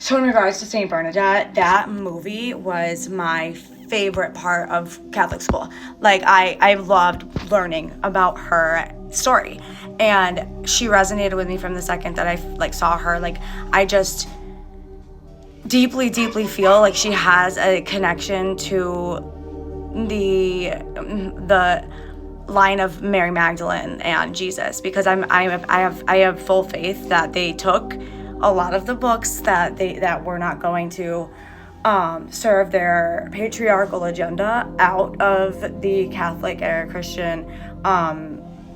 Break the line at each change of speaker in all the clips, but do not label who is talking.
So in regards to St. Bernadette, that movie was my favorite part of Catholic school. Like, I loved learning about her story, and she resonated with me from the second that I saw her. Like, I just deeply feel like she has a connection to the line of Mary Magdalene and Jesus, because I have full faith that they took a lot of the books that were not going to serve their patriarchal agenda out of the Catholic or Christian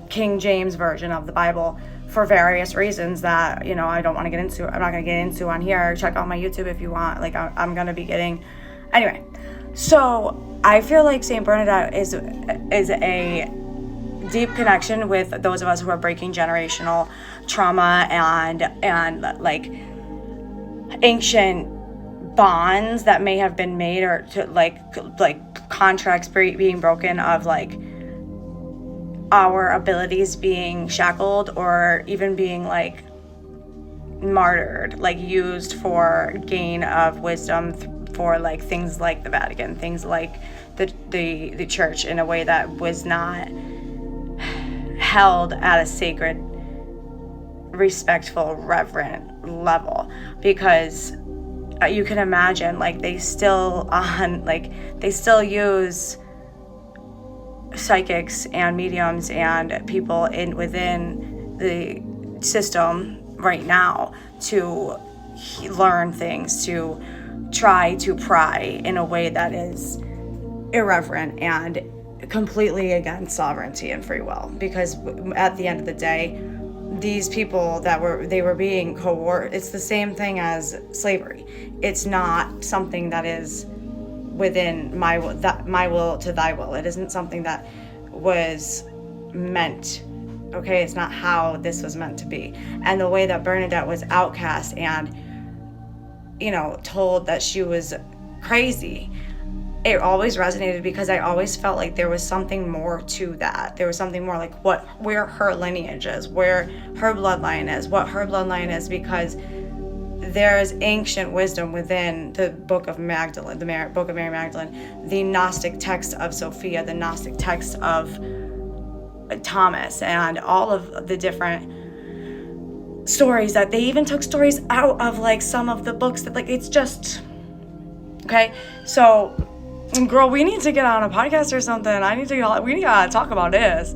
King James version of the Bible for various reasons that, I don't want to get into. I'm not going to get into on here. Check out my YouTube if you want. Like, I'm going to be getting... Anyway, so I feel like St. Bernadette is a deep connection with those of us who are breaking generational trauma and like ancient bonds that may have been made, or to like contracts being broken, of like our abilities being shackled, or even being like martyred, like used for gain of wisdom for like things like the Vatican, things like the church, in a way that was not held at a sacred, respectful, reverent level. Because you can imagine, like, they still use psychics and mediums and people within the system right now to learn things, to try to pry in a way that is irreverent and completely against sovereignty and free will. Because at the end of the day, these people they were being coerced. It's the same thing as slavery. It's not something that is within my will to thy will. It isn't something that was meant. Okay, it's not how this was meant to be. And the way that Bernadette was outcast and, told that she was crazy, it always resonated, because I always felt like there was something more to that. There was something more, like where her lineage is, where her bloodline is, what her bloodline is, because there's ancient wisdom within the Book of Magdalene, the Book of Mary Magdalene, the Gnostic text of Sophia, the Gnostic text of Thomas, and all of the different stories that they even took stories out of, like, some of the books that, like, it's just... Okay, so... Girl, we need to get on a podcast or something. We need to talk about this.